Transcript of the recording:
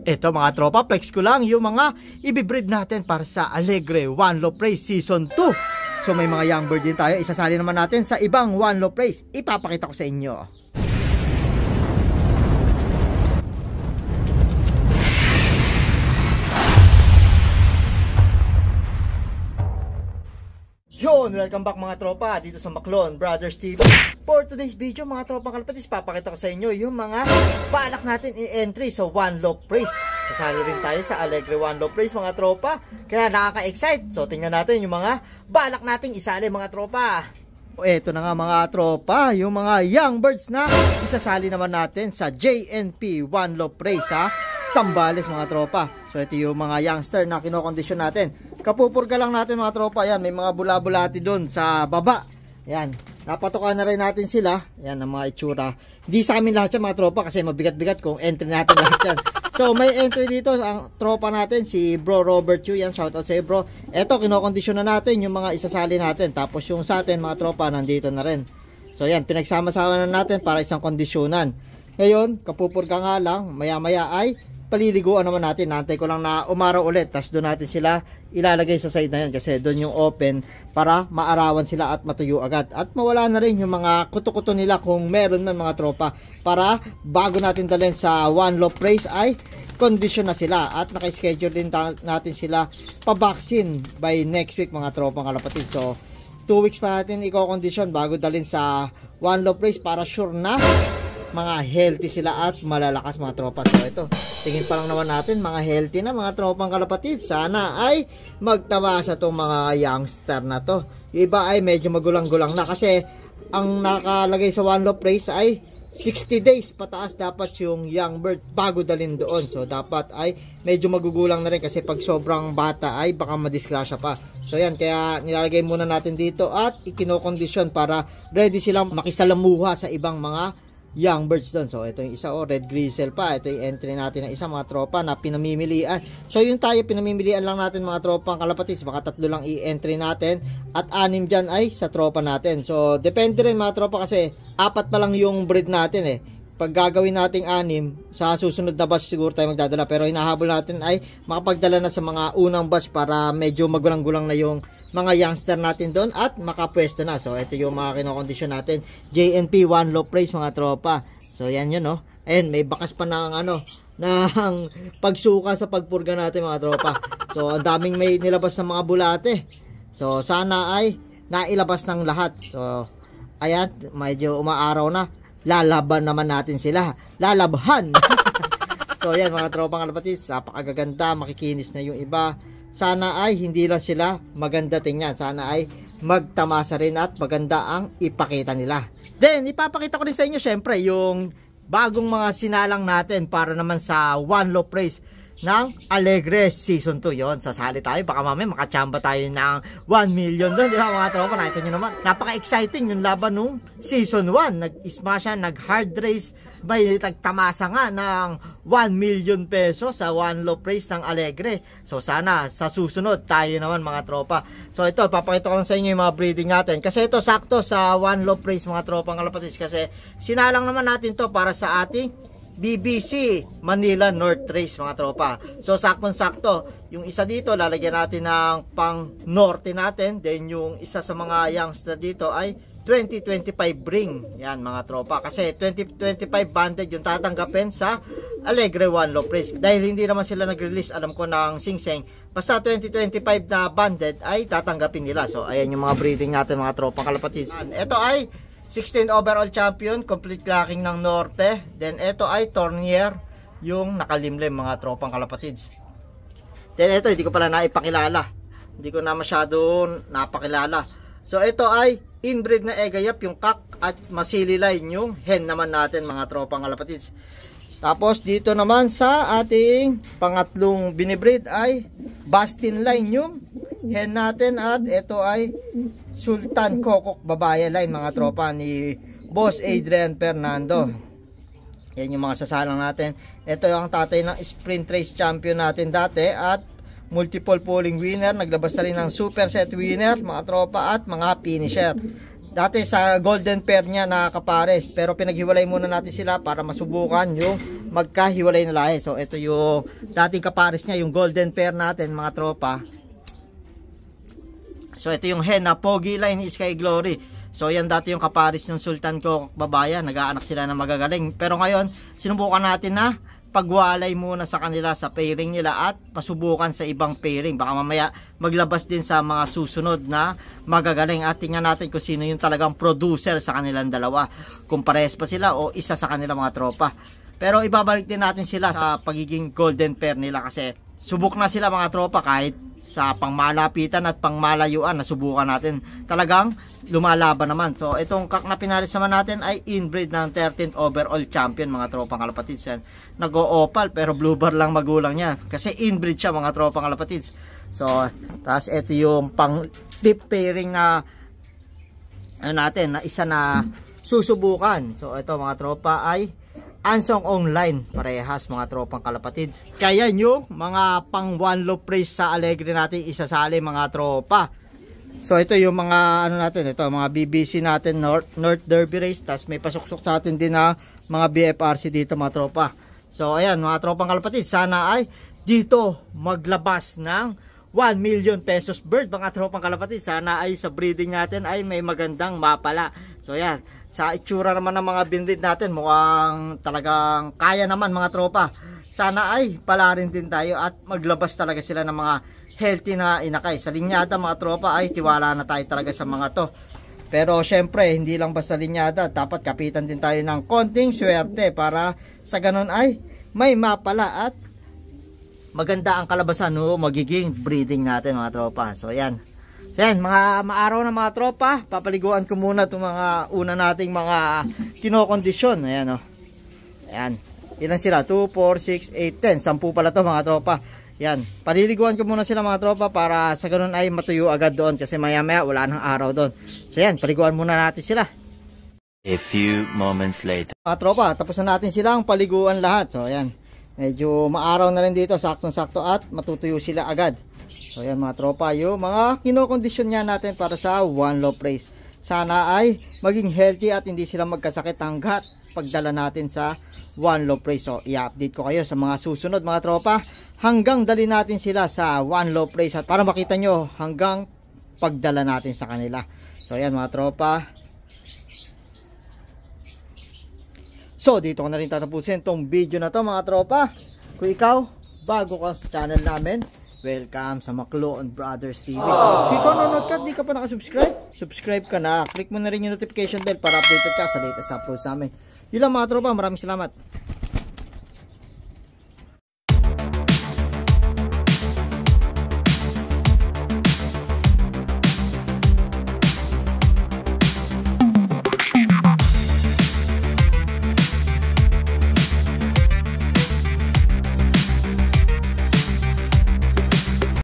Ito mga tropa, flex ko lang yung mga ibibreed natin para sa Alegre One Low Race Season 2. So may mga young bird din tayo, isasali naman natin sa ibang One Low Race. Ipapakita ko sa inyo. Yun, welcome back mga tropa dito sa Maclon Brothers TV. For today's video mga tropa kalpatis, papakita ko sa inyo yung mga balak natin i-entry sa One Low Race. Sasali rin tayo sa Alegre One Low Race mga tropa, kaya nakaka-excite. So tingnan natin yung mga balak nating isali mga tropa. Eto na nga mga tropa, yung mga young birds na isasali naman natin sa JNP One Low Race ha, Zambales mga tropa. So ito yung mga youngster na kinokondisyon natin. Kapupurga lang natin mga tropa. Yan, may mga bula-bulati doon sa baba. Yan, napatukan na rin natin sila. Yan ang mga itsura. Hindi sa amin lahat yan mga tropa kasi mabigat-bigat kung entry natin lahat yan. So may entry dito ang tropa natin, si Bro Robert Chu. Yan, shoutout sa bro. Eto, kinokondisyon na natin yung mga isasali natin. Tapos yung sa atin mga tropa nandito na rin. So yan, pinagsama-sama na natin para isang kondisyonan. Ngayon, kapupurga nga lang, maya-maya ay paliliguan naman natin. Nantay ko lang na umaraw ulit, tapos doon natin sila ilalagay sa side na yan kasi doon yung open para maarawan sila at matuyo agad at mawala na rin yung mga kuto-kuto nila kung meron man mga tropa, para bago natin dalhin sa One Low Race ay condition na sila at naka-schedule din natin sila pa-vaccine by next week mga tropang kalapatid. So 2 weeks pa natin i-condition bago dalhin sa One Low Race para sure na mga healthy sila at malalakas mga tropa. So ito, tingin pa lang naman natin mga healthy na mga tropang kalapatid. Sana ay magtamasa itong mga youngster na to. Yung iba ay medyo magulang-gulang na kasi ang nakalagay sa One Low Race ay 60 days pataas dapat yung young bird bago dalhin doon. So dapat ay medyo magugulang na rin kasi pag sobrang bata ay baka madisgrasya pa. So yan, kaya nilalagay muna natin dito at ikinokondisyon para ready silang makisalamuha sa ibang mga young birds doon. So ito yung isa, red grizzle pa. Ito yung entry natin ng isa mga tropa na pinamimilian. So yung tayo pinamimilian lang natin mga tropa ang kalapatis. Baka 3 lang i-entry natin at 6 dyan ay sa tropa natin. So depende rin mga tropa kasi 4 pa lang yung breed natin eh. Pag gagawin nating 6 sa susunod na batch siguro tayo magdadala, pero hinahabol natin ay makapagdala na sa mga unang batch para medyo magulang-gulang na yung mga youngster natin doon at makapwesto na. So ito yung mga kinokondisyon natin, JNP One Low Race mga tropa. So yan yun no. Ayun, may bakas pa ng ano, ng pagsuka sa pagpurga natin mga tropa. So ang daming may nilabas ng mga bulate. So sana ay nailabas ng lahat. So ayan, medyo umaaraw na. Lalaban naman natin sila. Lalabhan. So yan mga tropang kalapatis, napakaganda, makikinis na yung iba. Sana ay hindi lang sila maganda tingnan, sana ay magtamasa rin at maganda ang ipakita nila. Then ipapakita ko rin sa inyo syempre yung bagong mga sinalang natin para naman sa One Low Race ng Alegre Season 2. Yon, sasali tayo, baka mamaya makachamba tayo ng 1 million doon, di ba mga tropa? Nakita nyo naman, napaka-exciting yung laban nung Season 1. Nag-smash yan, nag-hard race, may nagtamasa nga ng 1 million pesos sa One Low Race ng Alegre. So sana sa susunod tayo naman mga tropa. So ito, papakita ko lang sa inyo yung mga breeding natin kasi ito sakto sa One Low Race mga tropang kalapatis kasi sinalang naman natin to para sa ating BBC Manila North Race mga tropa. So saktong-sakto, yung isa dito lalagyan natin ng pang norte natin, then yung isa sa mga youngster dito ay 2025 ring. Yan mga tropa, kasi 2025 banded yung tatanggapin sa Alegre One Low Race dahil hindi naman sila nag-release alam ko ng singseng, basta 2025 na banded ay tatanggapin nila. So ayan yung mga breeding natin mga tropa kalapatids. Ito ay 16 overall champion, complete lacking ng norte. Then ito ay Tournier, yung nakalimlim mga tropang kalapatids. Then ito, hindi ko pala naipakilala. Hindi ko na masyado napakilala. So ito ay inbreed na egayap, yung kak, at masili line yung hen naman natin mga tropang kalapatids. Tapos dito naman sa ating pangatlong binibreed ay Bastin line yung hen natin, at ito ay Sultan Kokok babae line mga tropa ni Boss Adrian Fernando. Yan yung mga sasalang natin. Ito yung tatay ng sprint race champion natin dati at multiple polling winner, naglabas na rin ng super set winner mga tropa at mga finisher. Dati sa golden pair niya nakakapares, pero pinaghiwalay muna natin sila para masubukan yung magkahiwalay na lahi. So ito yung dating kapares niya, yung golden pair natin mga tropa. So ito yung hen na Pogi line ni Sky Glory. So yan dati yung kapares ng sultan ko babayan, nag-aanak sila na magagaling. Pero ngayon sinubukan natin na pagwalay muna sa kanila sa pairing nila at pasubukan sa ibang pairing. Baka mamaya maglabas din sa mga susunod na magagaling at tingnan natin kung sino yung talagang producer sa kanilang dalawa. Kung parehas pa sila o isa sa kanila mga tropa. Pero ibabalik din natin sila sa pagiging golden pair nila kasi subok na sila mga tropa kahit sa pangmalapitan at pangmalayuan nasubukan natin. Talagang lumalaban naman. So itong kak na pinalis naman natin ay inbreed ng 13th overall champion mga tropang kalapatids yan. Nag-o-opal pero blue bar lang magulang niya kasi inbreed siya mga tropang kalapatids. So tapos ito yung pang tip pairing na natin na isa na susubukan. So ito mga tropa ay Ansong online, parehas mga tropang kalapatids. Kaya nyo, mga pang one low praise sa Alegre natin isasali mga tropa. So ito yung mga ano natin, ito mga BBC natin North Derby race, tas may pasuksok sa atin din na mga BFRC dito mga tropa. So ayan mga tropang kalapatids, sana ay dito maglabas ng 1 million pesos bird mga tropang kalapatids. Sana ay sa breeding natin ay may magandang mapala. So ayan, sa itsura naman ng mga binrid natin mukhang talagang kaya naman mga tropa. Sana ay pala rin din tayo at maglabas talaga sila ng mga healthy na inakay. Sa linyada mga tropa ay tiwala na tayo talaga sa mga to. Pero syempre hindi lang basta linyada, dapat kapitan din tayo ng konting swerte para sa ganun ay may mapala at maganda ang kalabasan no, magiging breeding natin mga tropa. So yan. So yan, mga maaraw na mga tropa, papaliguan ko muna itong mga una nating mga kinokondisyon. Ayan o. Ayan. Ilan sila? 2, 4, 6, 8, 10. 10 pala to mga tropa. Yan. Paliliguan ko muna sila mga tropa para sa ganun ay matuyo agad doon kasi maya maya wala nang araw doon. So yan, paliguan muna natin sila. A few moments later. Mga tropa, tapos na natin silang paliguan lahat. So ayan. Medyo maaraw na rin dito, saktong-sakto at matutuyo sila agad. So yan mga tropa, yung mga kinokondisyon niya natin para sa one low race. Sana ay maging healthy at hindi sila magkasakit hanggat pagdala natin sa one low race. So i-update ko kayo sa mga susunod mga tropa hanggang dali natin sila sa one low race at para makita nyo hanggang pagdala natin sa kanila. So yan mga tropa. So dito ko na rin tatapusin tong video na to mga tropa. Kung ikaw bago ka sa channel namin, welcome sa Macloon Brothers TV. Kung ikaw nanonood ka at di ka pa nakasubscribe, subscribe ka na. Click mo na rin yung notification bell para updated ka sa latest uploads namin. Yun lang mga tropa, maraming salamat.